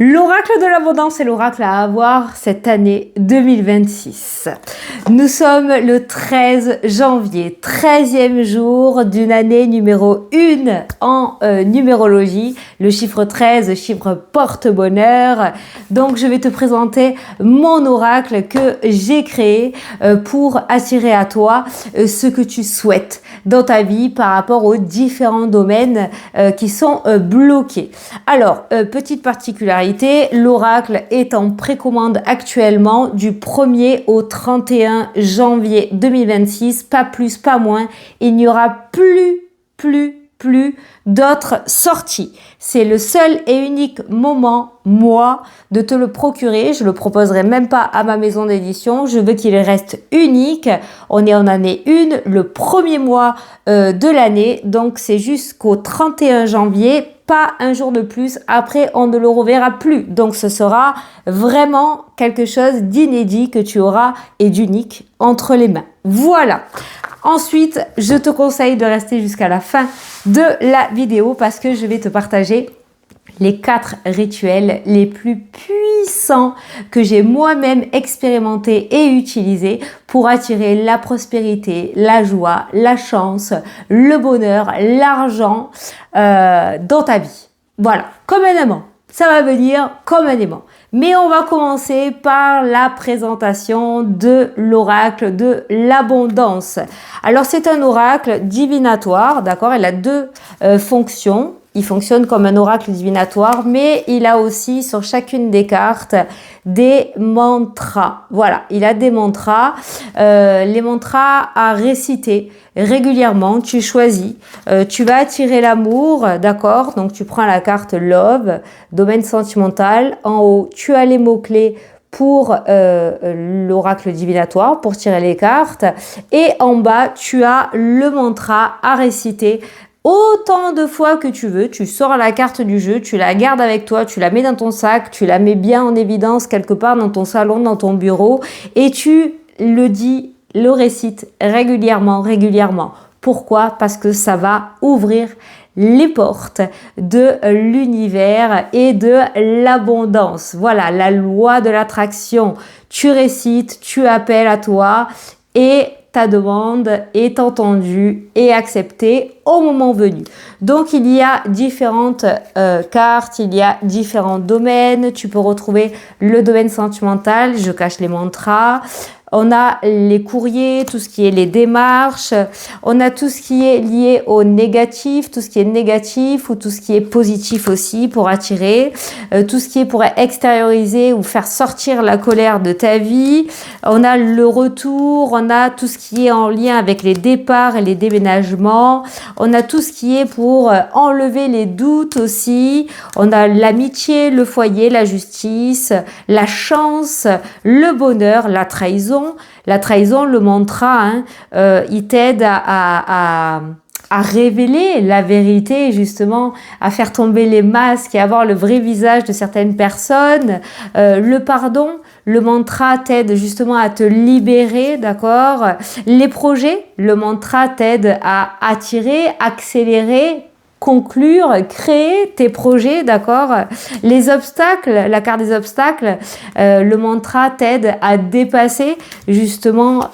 L'oracle de l'abondance est l'oracle à avoir cette année 2026. Nous sommes le 13 janvier, 13e jour d'une année numéro 1 en numérologie. Le chiffre 13, chiffre porte-bonheur. Donc je vais te présenter mon oracle que j'ai créé pour attirer à toi ce que tu souhaites dans ta vie par rapport aux différents domaines qui sont bloqués. Alors, petite particularité, l'oracle est en précommande actuellement du 1er au 31 janvier 2026, pas plus, pas moins. Il n'y aura plus d'autres sorties. C'est le seul et unique moment, moi, de te le procurer. Je le proposerai même pas à ma maison d'édition. Je veux qu'il reste unique. On est en année 1, le premier mois de l'année. Donc, c'est jusqu'au 31 janvier. Pas un jour de plus. Après, on ne le reverra plus. Donc, ce sera vraiment quelque chose d'inédit que tu auras et d'unique entre les mains. Voilà. Ensuite, je te conseille de rester jusqu'à la fin de la vidéo parce que je vais te partager les 4 rituels les plus puissants que j'ai moi-même expérimentés et utilisés pour attirer la prospérité, la joie, la chance, le bonheur, l'argent dans ta vie. Voilà, comme un aimant. Ça va venir comme un aimant. Mais on va commencer par la présentation de l'oracle de l'abondance. Alors, c'est un oracle divinatoire, d'accord? Il a 2 fonctions. Il fonctionne comme un oracle divinatoire, mais il a aussi sur chacune des cartes des mantras. Voilà, il a des mantras. Les mantras à réciter régulièrement. Tu choisis. Tu vas attirer l'amour, d'accord? Donc, tu prends la carte Love, domaine sentimental. En haut, tu as les mots-clés pour l'oracle divinatoire, pour tirer les cartes. Et en bas, tu as le mantra à réciter autant de fois que tu veux. Tu sors la carte du jeu, tu la gardes avec toi, tu la mets dans ton sac, tu la mets bien en évidence quelque part dans ton salon, dans ton bureau et tu le dis, le récites régulièrement. Pourquoi? Parce que ça va ouvrir les portes de l'univers et de l'abondance. Voilà, la loi de l'attraction. Tu récites, tu appelles à toi et ta demande est entendue et acceptée au moment venu. Donc, il y a différentes cartes, il y a différents domaines. Tu peux retrouver le domaine sentimental, je cache les mantras. On a les courriers, tout ce qui est les démarches. On a tout ce qui est lié au négatif, tout ce qui est négatif ou tout ce qui est positif aussi pour attirer. Tout ce qui est pour extérioriser ou faire sortir la colère de ta vie. On a le retour, on a tout ce qui est en lien avec les départs et les déménagements. On a tout ce qui est pour enlever les doutes aussi. On a l'amitié, le foyer, la justice, la chance, le bonheur, la trahison. La trahison, le mantra, il t'aide à révéler la vérité, justement, à faire tomber les masques et avoir le vrai visage de certaines personnes. Le pardon, le mantra t'aide justement à te libérer, d'accord? Les projets, le mantra t'aide à attirer, accélérer, conclure, créer tes projets, d'accord? Les obstacles, la carte des obstacles, le mantra t'aide à dépasser justement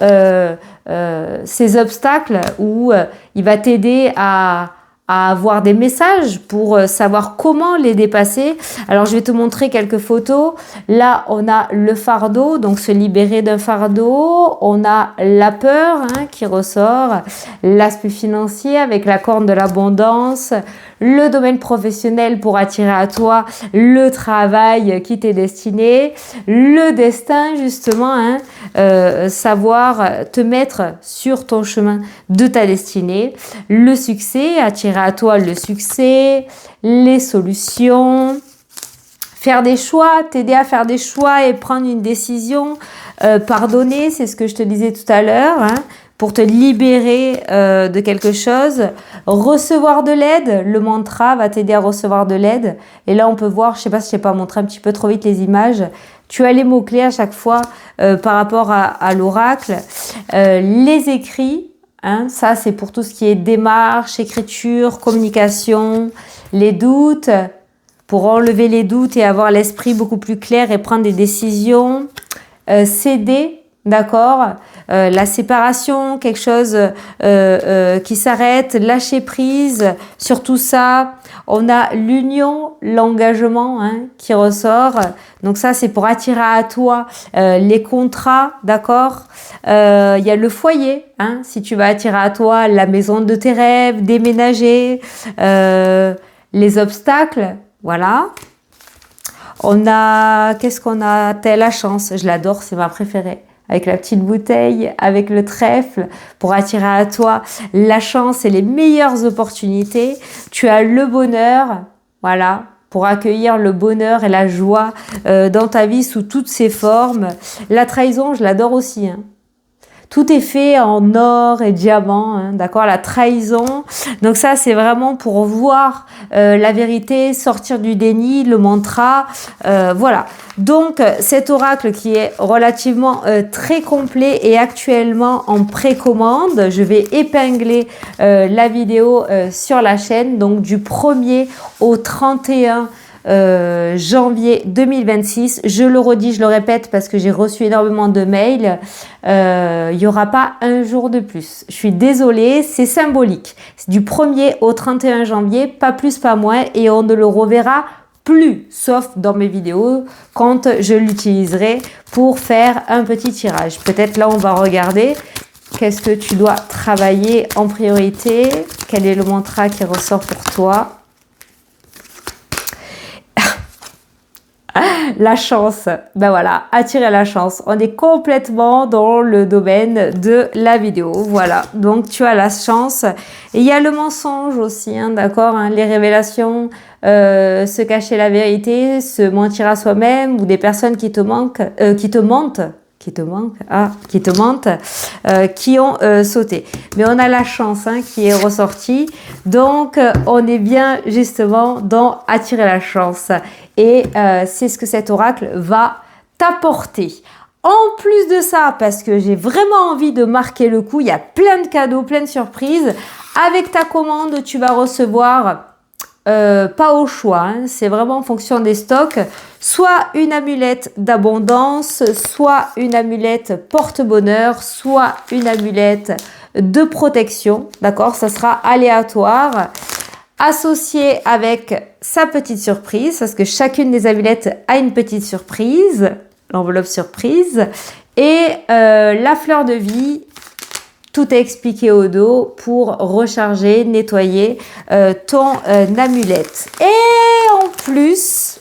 ces obstacles où il va t'aider à avoir des messages pour savoir comment les dépasser. Alors, je vais te montrer quelques photos. Là, on a le fardeau, donc se libérer d'un fardeau. On a la peur qui ressort, l'aspect financier avec la corne de l'abondance, le domaine professionnel pour attirer à toi le travail qui t'est destiné, le destin justement, savoir te mettre sur ton chemin de ta destinée, le succès, attirer à toi le succès, les solutions, faire des choix, t'aider à faire des choix et prendre une décision, pardonner, c'est ce que je te disais tout à l'heure, pour te libérer de quelque chose, recevoir de l'aide, le mantra va t'aider à recevoir de l'aide. Et là, on peut voir, je sais pas si je n'ai pas montré un petit peu trop vite les images, tu as les mots-clés à chaque fois par rapport à l'oracle. Les écrits, ça c'est pour tout ce qui est démarche, écriture, communication, les doutes, pour enlever les doutes et avoir l'esprit beaucoup plus clair et prendre des décisions. Céder, d'accord, la séparation, quelque chose qui s'arrête, lâcher prise sur tout ça. On a l'union, l'engagement qui ressort. Donc ça, c'est pour attirer à toi les contrats, d'accord. Il y a le foyer, si tu vas attirer à toi la maison de tes rêves, déménager, les obstacles, voilà. On a, qu'est-ce qu'on a? T'as la chance, je l'adore, c'est ma préférée. Avec la petite bouteille, avec le trèfle, pour attirer à toi la chance et les meilleures opportunités. Tu as le bonheur, voilà, pour accueillir le bonheur et la joie dans ta vie sous toutes ses formes. La trahison, je l'adore aussi. Tout est fait en or et diamant, d'accord, la trahison. Donc ça, c'est vraiment pour voir la vérité, sortir du déni, le mantra, voilà. Donc cet oracle qui est relativement très complet et actuellement en précommande, je vais épingler la vidéo sur la chaîne, donc du 1er au 31 janvier 2026. Je le redis, je le répète parce que j'ai reçu énormément de mails. Il n'y aura pas un jour de plus. Je suis désolée, c'est symbolique. C'est du 1er au 31 janvier, pas plus, pas moins, et on ne le reverra plus, sauf dans mes vidéos, quand je l'utiliserai pour faire un petit tirage. Peut-être là, on va regarder qu'est-ce que tu dois travailler en priorité, quel est le mantra qui ressort pour toi. La chance, ben voilà, attirer la chance. On est complètement dans le domaine de la vidéo, voilà. Donc tu as la chance. Et il y a le mensonge aussi, d'accord, les révélations, se cacher la vérité, se mentir à soi-même ou des personnes qui te mentent, qui ont sauté. Mais on a la chance qui est ressortie. Donc, on est bien justement dans attirer la chance. Et c'est ce que cet oracle va t'apporter. En plus de ça, parce que j'ai vraiment envie de marquer le coup, il y a plein de cadeaux, plein de surprises. Avec ta commande, tu vas recevoir... pas au choix, c'est vraiment en fonction des stocks, soit une amulette d'abondance, soit une amulette porte-bonheur, soit une amulette de protection, d'accord, ça sera aléatoire, associé avec sa petite surprise, parce que chacune des amulettes a une petite surprise, l'enveloppe surprise, et la fleur de vie. Tout est expliqué au dos pour recharger, nettoyer ton amulette. Et en plus,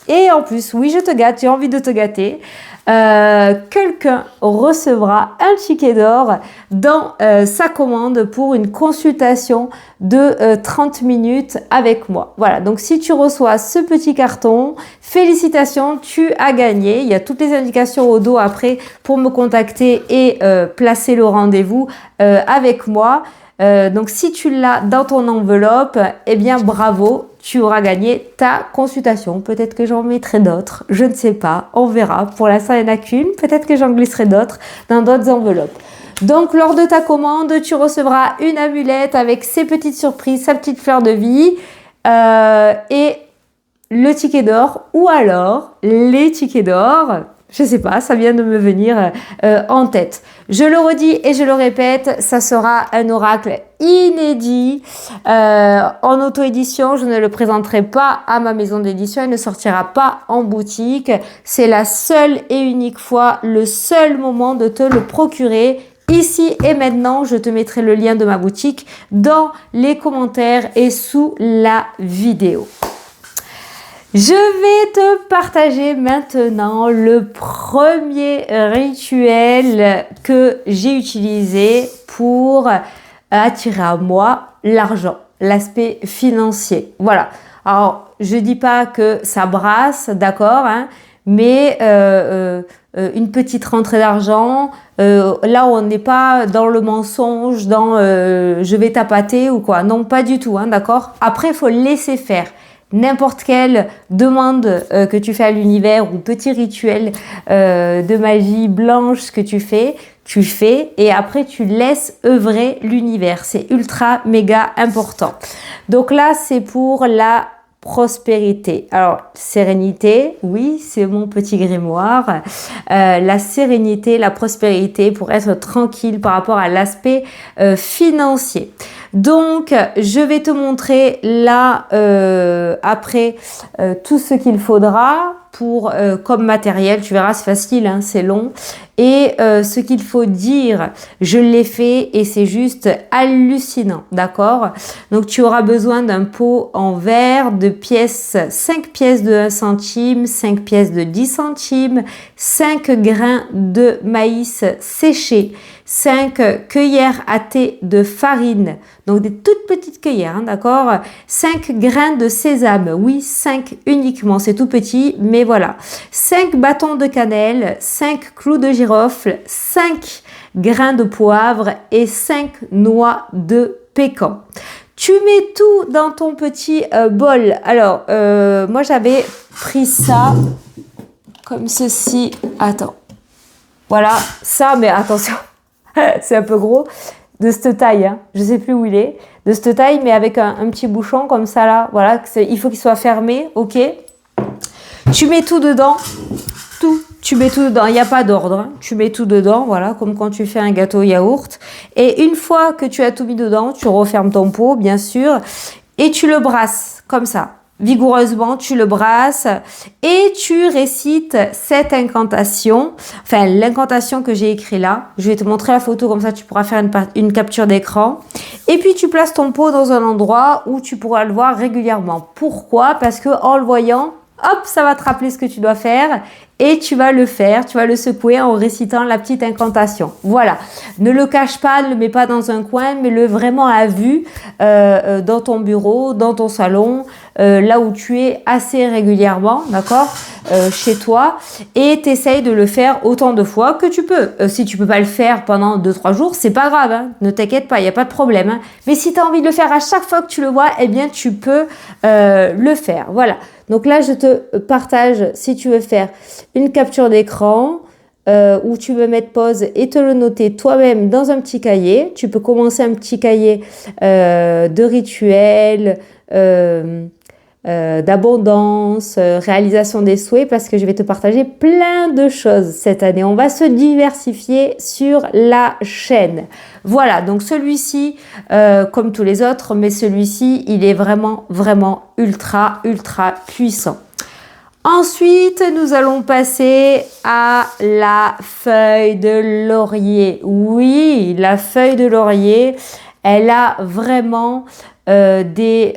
oui, je te gâte, j'ai envie de te gâter. Quelqu'un recevra un ticket d'or dans sa commande pour une consultation de 30 minutes avec moi. Voilà, donc si tu reçois ce petit carton, félicitations, tu as gagné. Il y a toutes les indications au dos après pour me contacter et placer le rendez-vous avec moi. Donc si tu l'as dans ton enveloppe, eh bien bravo, tu auras gagné ta consultation. Peut-être que j'en mettrai d'autres, je ne sais pas, on verra. Pour l'instant, il n'y en a qu'une, peut-être que j'en glisserai d'autres dans d'autres enveloppes. Donc lors de ta commande, tu recevras une amulette avec ses petites surprises, sa petite fleur de vie et le ticket d'or ou alors les tickets d'or. Je sais pas, ça vient de me venir en tête. Je le redis et je le répète, ça sera un oracle inédit. En auto-édition, je ne le présenterai pas à ma maison d'édition, il ne sortira pas en boutique. C'est la seule et unique fois, le seul moment de te le procurer. Ici et maintenant, je te mettrai le lien de ma boutique dans les commentaires et sous la vidéo. Je vais te partager maintenant le premier rituel que j'ai utilisé pour attirer à moi l'argent, l'aspect financier. Voilà. Alors, je dis pas que ça brasse, d'accord, mais une petite rentrée d'argent, là on n'est pas dans le mensonge, dans je vais tapater ou quoi. Non, pas du tout, d'accord. Après, il faut laisser faire. N'importe quelle demande que tu fais à l'univers ou petit rituel de magie blanche que tu fais et après tu laisses œuvrer l'univers. C'est ultra méga important. Donc là, c'est pour la prospérité. Alors, sérénité, oui, c'est mon petit grimoire. La sérénité, la prospérité pour être tranquille par rapport à l'aspect financier. Donc, je vais te montrer là, après, tout ce qu'il faudra pour comme matériel. Tu verras, c'est facile, hein, c'est long. Et ce qu'il faut dire, je l'ai fait et c'est juste hallucinant, d'accord? Donc, tu auras besoin d'un pot en verre, de pièces, 5 pièces de 1 centime, 5 pièces de 10 centimes, 5 grains de maïs séchés, 5 cuillères à thé de farine, donc des toutes petites cuillères, hein, d'accord? 5 grains de sésame, oui, 5 uniquement, c'est tout petit, mais voilà. 5 bâtons de cannelle, 5 clous de girofle, 5 grains de poivre et 5 noix de pécan. Tu mets tout dans ton petit bol. Alors, moi j'avais pris ça comme ceci. Attends. Voilà, ça, mais attention, c'est un peu gros. De cette taille, hein. Je sais plus où il est. De cette taille, mais avec un petit bouchon comme ça là. Voilà, il faut qu'il soit fermé, ok. Tu mets tout dedans. Tout. Tu mets tout dedans, il n'y a pas d'ordre, hein. Tu mets tout dedans, voilà, comme quand tu fais un gâteau yaourt. Et une fois que tu as tout mis dedans, tu refermes ton pot, bien sûr, et tu le brasses, comme ça. Vigoureusement, tu le brasses et tu récites cette incantation, enfin l'incantation que j'ai écrite là. Je vais te montrer la photo, comme ça tu pourras faire une capture d'écran. Et puis tu places ton pot dans un endroit où tu pourras le voir régulièrement. Pourquoi? Parce que en le voyant, hop, ça va te rappeler ce que tu dois faire et tu vas le faire, tu vas le secouer en récitant la petite incantation. Voilà, ne le cache pas, ne le mets pas dans un coin, mets-le vraiment à vue dans ton bureau, dans ton salon, là où tu es assez régulièrement, d'accord, chez toi, et t'essayes de le faire autant de fois que tu peux. Si tu peux pas le faire pendant 2-3 jours, c'est pas grave, hein, ne t'inquiète pas, il n'y a pas de problème. Hein. Mais si tu as envie de le faire à chaque fois que tu le vois, eh bien tu peux le faire. Voilà. Donc là, je te partage, si tu veux faire une capture d'écran où tu veux mettre pause et te le noter toi-même dans un petit cahier. Tu peux commencer un petit cahier de rituels, d'abondance, réalisation des souhaits, parce que je vais te partager plein de choses cette année. On va se diversifier sur la chaîne. Voilà, donc celui-ci, comme tous les autres, mais celui-ci, il est vraiment, vraiment ultra, ultra puissant. Ensuite, nous allons passer à la feuille de laurier. Oui, la feuille de laurier, elle a vraiment des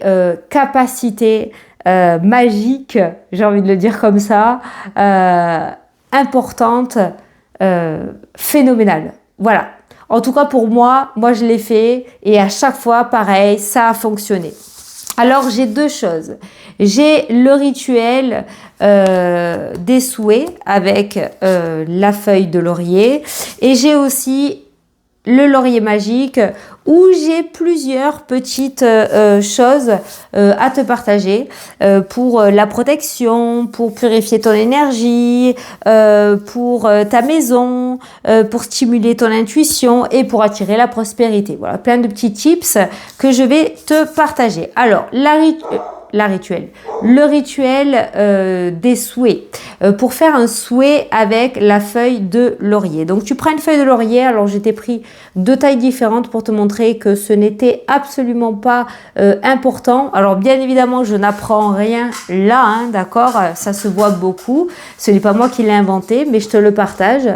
capacités magiques, j'ai envie de le dire comme ça, importantes, phénoménales. Voilà. En tout cas, pour moi je l'ai fait et à chaque fois, pareil, ça a fonctionné. Alors, j'ai deux choses. J'ai le rituel des souhaits avec la feuille de laurier et j'ai aussi le laurier magique où j'ai plusieurs petites choses à te partager pour la protection, pour purifier ton énergie, pour ta maison, pour stimuler ton intuition et pour attirer la prospérité. Voilà, plein de petits tips que je vais te partager. Alors, le rituel des souhaits. Pour faire un souhait avec la feuille de laurier. Donc tu prends une feuille de laurier, alors j'ai pris 2 tailles différentes pour te montrer que ce n'était absolument pas important. Alors bien évidemment je n'apprends rien là, hein, d'accord, ça se voit beaucoup. Ce n'est pas moi qui l'ai inventé, mais je te le partage.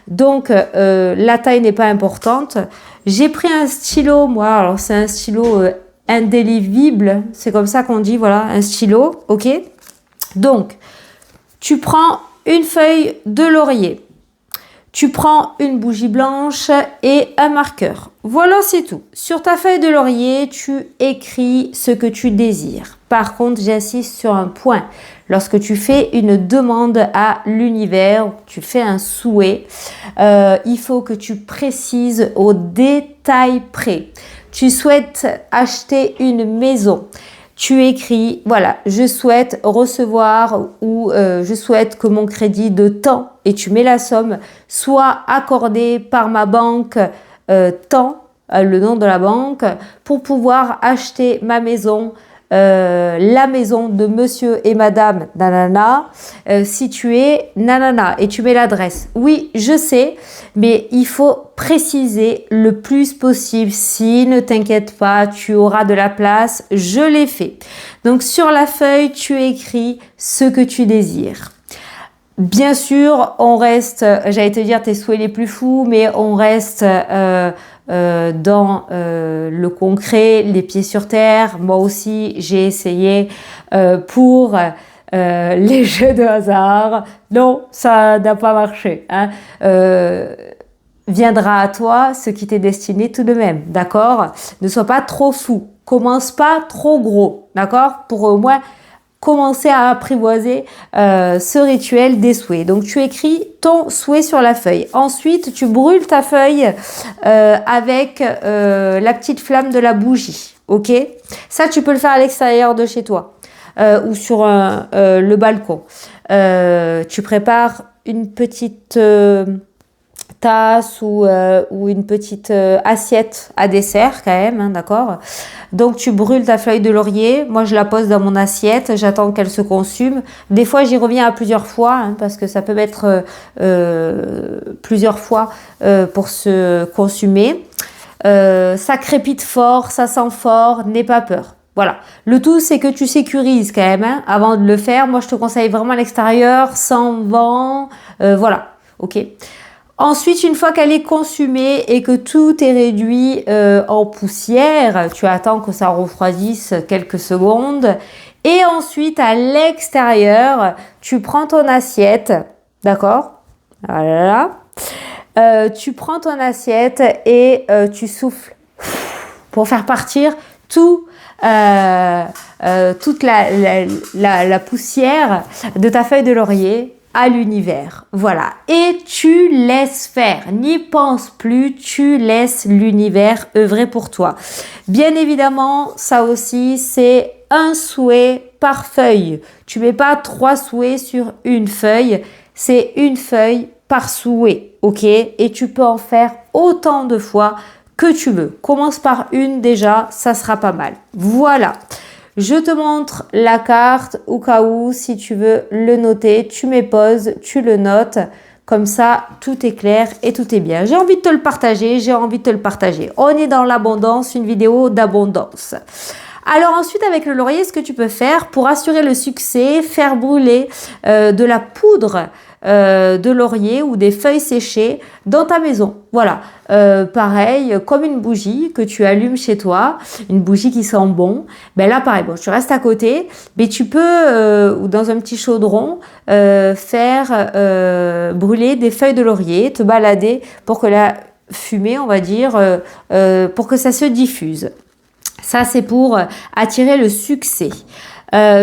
Donc la taille n'est pas importante. J'ai pris un stylo, moi, alors c'est un stylo indélébile, c'est comme ça qu'on dit, voilà, un stylo, ok. Donc, tu prends une feuille de laurier, tu prends une bougie blanche et un marqueur. Voilà, c'est tout. Sur ta feuille de laurier, tu écris ce que tu désires. Par contre, j'insiste sur un point. Lorsque tu fais une demande à l'univers, tu fais un souhait, il faut que tu précises au détail près. Tu souhaites acheter une maison. Tu écris, voilà, je souhaite recevoir ou je souhaite que mon crédit de temps, et tu mets la somme, soit accordé par ma banque tant, le nom de la banque, pour pouvoir acheter ma maison la maison de monsieur et madame nanana, située nanana, et tu mets l'adresse. Oui, je sais, mais il faut préciser le plus possible. Si, ne t'inquiète pas, tu auras de la place, je l'ai fait. Donc sur la feuille, tu écris ce que tu désires. Bien sûr, on reste, j'allais te dire tes souhaits les plus fous, mais on reste dans le concret, les pieds sur terre. Moi aussi, j'ai essayé pour les jeux de hasard. Non, ça n'a pas marché. Hein. Viendra à toi ce qui t'est destiné tout de même, d'accord? Ne sois pas trop fou. Commence pas trop gros, d'accord? Pour au moins commencer à apprivoiser ce rituel des souhaits. Donc tu écris ton souhait sur la feuille. Ensuite, tu brûles ta feuille avec la petite flamme de la bougie. Ok? Ça, tu peux le faire à l'extérieur de chez toi ou sur le balcon. Tu prépares une petite tasse ou une petite assiette à dessert quand même, hein, d'accord? Donc tu brûles ta feuille de laurier, moi je la pose dans mon assiette, j'attends qu'elle se consume. Des fois j'y reviens à plusieurs fois, hein, parce que ça peut mettre plusieurs fois pour se consumer. Ça crépite fort, ça sent fort, n'aie pas peur. Voilà. Le tout, c'est que tu sécurises quand même, hein, avant de le faire. Moi je te conseille vraiment à l'extérieur, sans vent, voilà, ok? Ensuite, une fois qu'elle est consumée et que tout est réduit en poussière, tu attends que ça refroidisse quelques secondes. Et ensuite, à l'extérieur, tu prends ton assiette, d'accord? Voilà. Tu prends ton assiette et tu souffles pour faire partir toute la poussière de ta feuille de laurier à l'univers. Voilà. Et tu laisses faire. N'y pense plus. Tu laisses l'univers œuvrer pour toi. Bien évidemment, ça aussi, c'est un souhait par feuille. Tu mets pas 3 souhaits sur une feuille. C'est une feuille par souhait. Ok? Et tu peux en faire autant de fois que tu veux. Commence par une déjà. Ça sera pas mal. Voilà. Je te montre la carte au cas où, si tu veux le noter, tu mets pause, tu le notes. Comme ça, tout est clair et tout est bien. J'ai envie de te le partager, On est dans l'abondance, une vidéo d'abondance. Alors ensuite, avec le laurier, ce que tu peux faire pour assurer le succès, faire brûler de la poudre de laurier ou des feuilles séchées dans ta maison. Voilà, pareil, comme une bougie que tu allumes chez toi, une bougie qui sent bon. Ben là, pareil, bon, tu restes à côté, mais tu peux, ou dans un petit chaudron, faire brûler des feuilles de laurier, te balader pour que la fumée, on va dire, pour que ça se diffuse. Ça, c'est pour attirer le succès.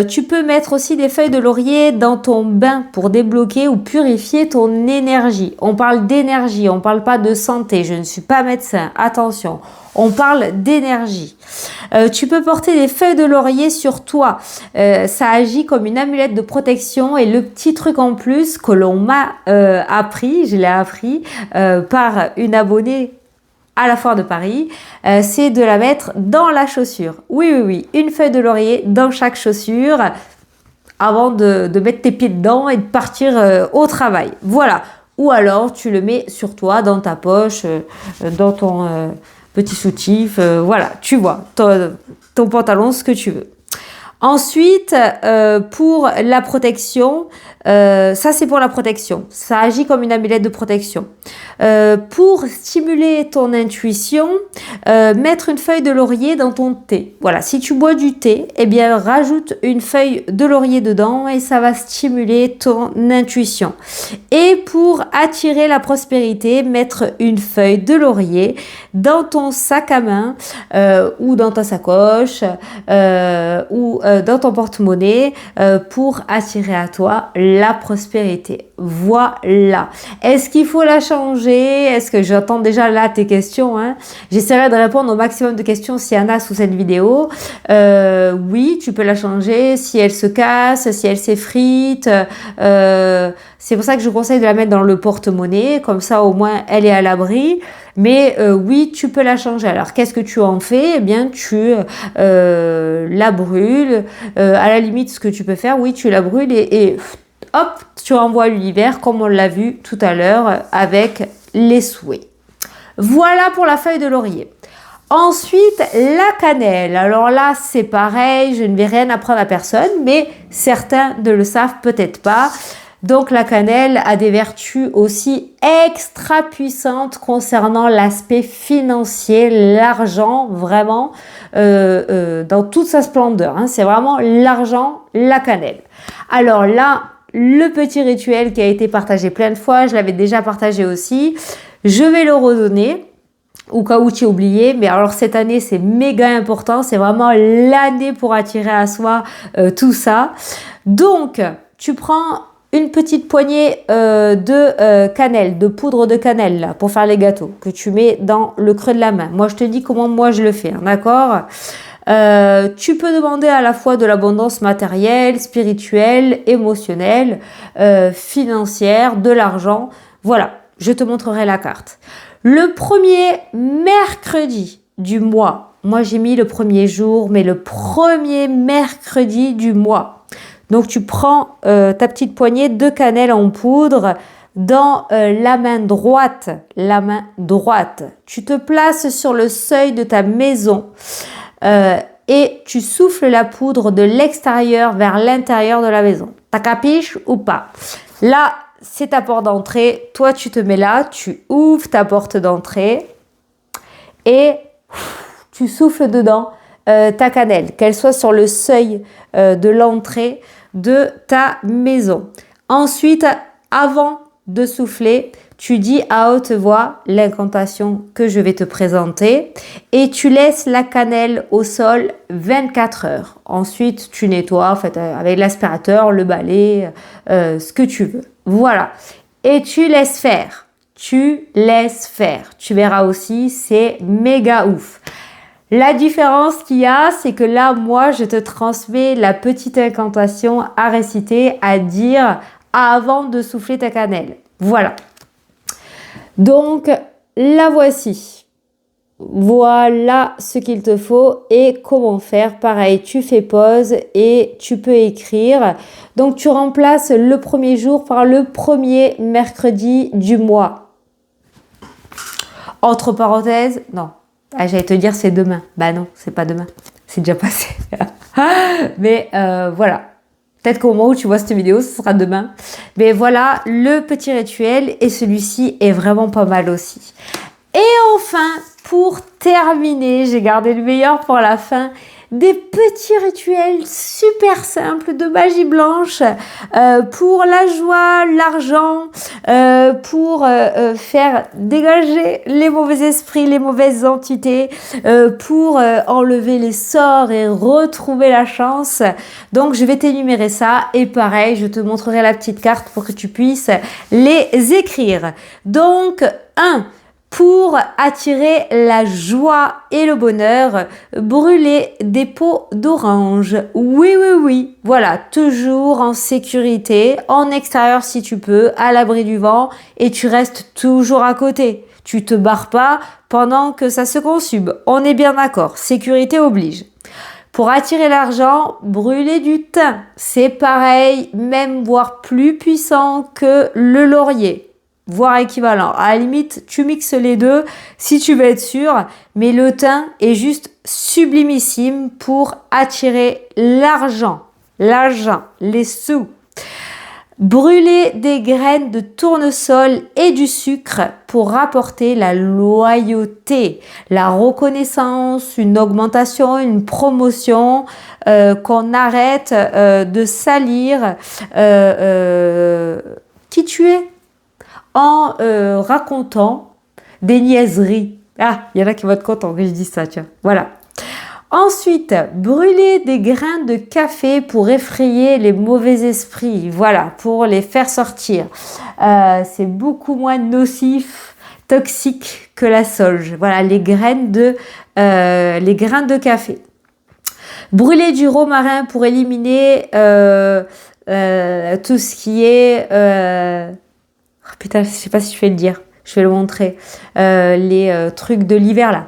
Tu peux mettre aussi des feuilles de laurier dans ton bain pour débloquer ou purifier ton énergie. On parle d'énergie, on parle pas de santé. Je ne suis pas médecin, attention. On parle d'énergie. Tu peux porter des feuilles de laurier sur toi. Ça agit comme une amulette de protection. Et le petit truc en plus que l'on m'a appris, je l'ai appris par une abonnée à la foire de Paris, c'est de la mettre dans la chaussure. Oui, une feuille de laurier dans chaque chaussure avant de mettre tes pieds dedans et de partir au travail. Voilà. Ou alors, tu le mets sur toi, dans ta poche, dans ton petit soutif. Voilà, tu vois, ton pantalon, ce que tu veux. Ensuite, pour la protection, ça c'est pour la protection. Ça agit comme une amulette de protection. Pour stimuler ton intuition, mettre une feuille de laurier dans ton thé. Voilà, si tu bois du thé, eh bien rajoute une feuille de laurier dedans et ça va stimuler ton intuition. Et pour attirer la prospérité, mettre une feuille de laurier dans ton sac à main ou dans ta sacoche ou dans ton porte-monnaie pour attirer à toi la prospérité. Voilà. Est-ce qu'il faut la changer? Est-ce que j'entends déjà là tes questions, hein? J'essaierai de répondre au maximum de questions s'il y en a sous cette vidéo. Oui, tu peux la changer si elle se casse, si elle s'effrite. C'est pour ça que je conseille de la mettre dans le porte-monnaie. Comme ça, au moins, elle est à l'abri. Mais oui, tu peux la changer. Alors, qu'est-ce que tu en fais? Eh bien, tu la brûles. À la limite, ce que tu peux faire, oui, tu la brûles et hop, tu envoies à l'univers, comme on l'a vu tout à l'heure avec les souhaits. Voilà pour la feuille de laurier. Ensuite, la cannelle. Alors là, c'est pareil, je ne vais rien apprendre à personne, mais certains ne le savent peut-être pas. Donc la cannelle a des vertus aussi extra puissantes concernant l'aspect financier, l'argent, vraiment, dans toute sa splendeur. Hein. C'est vraiment l'argent, la cannelle. Alors là, le petit rituel qui a été partagé plein de fois, je l'avais déjà partagé aussi, je vais le redonner. Au cas où tu as oublié, mais alors cette année c'est méga important, c'est vraiment l'année pour attirer à soi tout ça. Donc tu prends une petite poignée de cannelle, de poudre de cannelle là, pour faire les gâteaux, que tu mets dans le creux de la main. Moi je te dis comment moi je le fais, hein, d'accord? Tu peux demander à la fois de l'abondance matérielle, spirituelle, émotionnelle, financière, de l'argent. Voilà, je te montrerai la carte. Le premier mercredi du mois, moi j'ai mis le premier jour, mais le premier mercredi du mois. Donc tu prends ta petite poignée de cannelle en poudre dans la main droite. Tu te places sur le seuil de ta maison et tu souffles la poudre de l'extérieur vers l'intérieur de la maison. T'as capiche ou pas? Là, c'est ta porte d'entrée. Toi, tu te mets là, tu ouvres ta porte d'entrée et tu souffles dedans ta cannelle, qu'elle soit sur le seuil de l'entrée de ta maison. Ensuite, avant de souffler, tu dis à haute voix l'incantation que je vais te présenter et tu laisses la cannelle au sol 24 heures. Ensuite, tu nettoies en fait, avec l'aspirateur, le balai, ce que tu veux. Voilà. Et tu laisses faire. Tu laisses faire. Tu verras aussi, c'est méga ouf. La différence qu'il y a, c'est que là, moi, je te transmets la petite incantation à réciter, à dire avant de souffler ta cannelle. Voilà. Donc, la voici. Voilà ce qu'il te faut et comment faire. Pareil, tu fais pause et tu peux écrire. Donc, tu remplaces le premier jour par le premier mercredi du mois. Entre parenthèses, non. Ah, j'allais te dire c'est demain. Bah non, c'est pas demain. C'est déjà passé. Mais voilà. Peut-être qu'au moment où tu vois cette vidéo, ce sera demain. Mais voilà, le petit rituel et celui-ci est vraiment pas mal aussi. Et enfin, pour terminer, j'ai gardé le meilleur pour la fin, des petits rituels super simples de magie blanche pour la joie, l'argent, pour faire dégager les mauvais esprits, les mauvaises entités, pour enlever les sorts et retrouver la chance. Donc, je vais t'énumérer ça et pareil, je te montrerai la petite carte pour que tu puisses les écrire. Donc, 1. Pour attirer la joie et le bonheur, brûler des pots d'orange. Oui, oui, oui. Voilà, toujours en sécurité, en extérieur si tu peux, à l'abri du vent et tu restes toujours à côté. Tu te barres pas pendant que ça se consume. On est bien d'accord, sécurité oblige. Pour attirer l'argent, brûler du thym. C'est pareil, même voire plus puissant que le laurier. Voire équivalent. À la limite, tu mixes les deux si tu veux être sûr, mais le thym est juste sublimissime pour attirer l'argent, les sous. Brûler des graines de tournesol et du sucre pour rapporter la loyauté, la reconnaissance, une augmentation, une promotion, qu'on arrête de salir qui tu es en racontant des niaiseries. Ah, il y en a qui vont être contents que je dise ça, tiens. Voilà. Ensuite, brûler des grains de café pour effrayer les mauvais esprits. Voilà, pour les faire sortir. C'est beaucoup moins nocif, toxique que la sauge. Voilà, les grains de café. Brûler du romarin pour éliminer tout ce qui est... Oh putain, je sais pas si je vais le dire. Je vais le montrer. Les trucs de l'hiver là.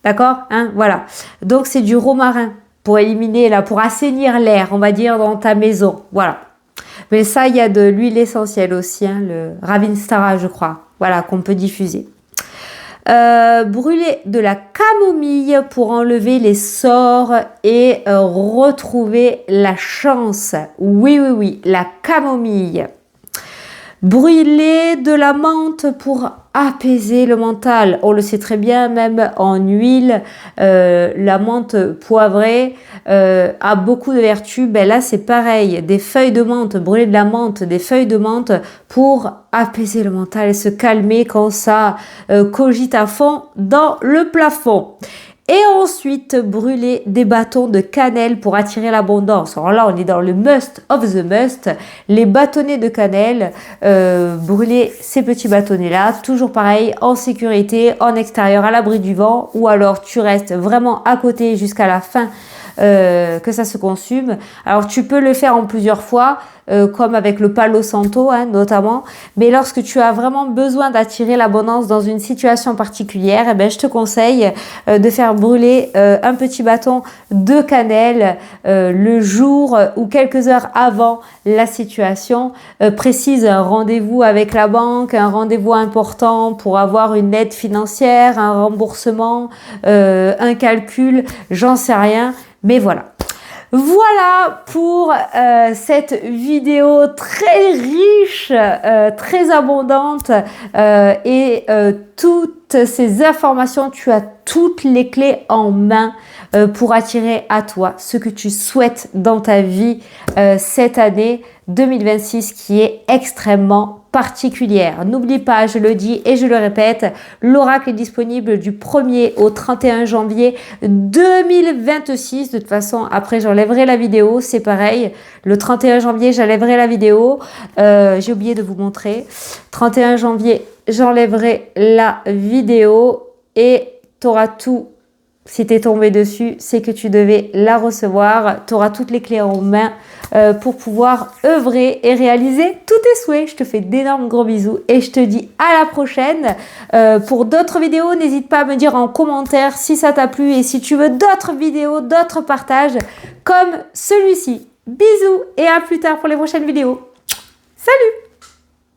D'accord, hein, voilà. Donc c'est du romarin pour éliminer, là, pour assainir l'air, on va dire, dans ta maison. Voilà. Mais ça, il y a de l'huile essentielle aussi, hein, le Ravinstara, je crois. Voilà, qu'on peut diffuser. Brûler de la camomille pour enlever les sorts et retrouver la chance. Oui, oui, oui, la camomille. Brûler de la menthe pour apaiser le mental. On le sait très bien, même en huile, la menthe poivrée a beaucoup de vertus. Ben là, c'est pareil. Des feuilles de menthe, brûler de la menthe, des feuilles de menthe pour apaiser le mental et se calmer quand ça cogite à fond dans le plafond. Et ensuite, brûler des bâtons de cannelle pour attirer l'abondance. Alors là, on est dans le must of the must. Les bâtonnets de cannelle, brûler ces petits bâtonnets-là, toujours pareil, en sécurité, en extérieur, à l'abri du vent, ou alors tu restes vraiment à côté jusqu'à la fin que ça se consume. Alors tu peux le faire en plusieurs fois, comme avec le Palo Santo, hein, notamment. Mais lorsque tu as vraiment besoin d'attirer l'abondance dans une situation particulière, eh ben, je te conseille de faire brûler un petit bâton de cannelle le jour ou quelques heures avant la situation précise, un rendez-vous avec la banque, un rendez-vous important pour avoir une aide financière, un remboursement, un calcul, j'en sais rien. Mais voilà. Voilà pour cette vidéo très riche, très abondante et toutes ces informations, tu as toutes les clés en main pour attirer à toi ce que tu souhaites dans ta vie cette année 2026 qui est extrêmement particulière. N'oublie pas, je le dis et je le répète, l'oracle est disponible du 1er au 31 janvier 2026. De toute façon, après j'enlèverai la vidéo, c'est pareil. Le 31 janvier, j'enlèverai la vidéo. J'ai oublié de vous montrer. 31 janvier, j'enlèverai la vidéo et tu auras tout. Si tu es tombé dessus, c'est que tu devais la recevoir. Tu auras toutes les clés en main pour pouvoir œuvrer et réaliser tous tes souhaits. Je te fais d'énormes gros bisous et je te dis à la prochaine. Pour d'autres vidéos, n'hésite pas à me dire en commentaire si ça t'a plu et si tu veux d'autres vidéos, d'autres partages comme celui-ci. Bisous et à plus tard pour les prochaines vidéos. Salut!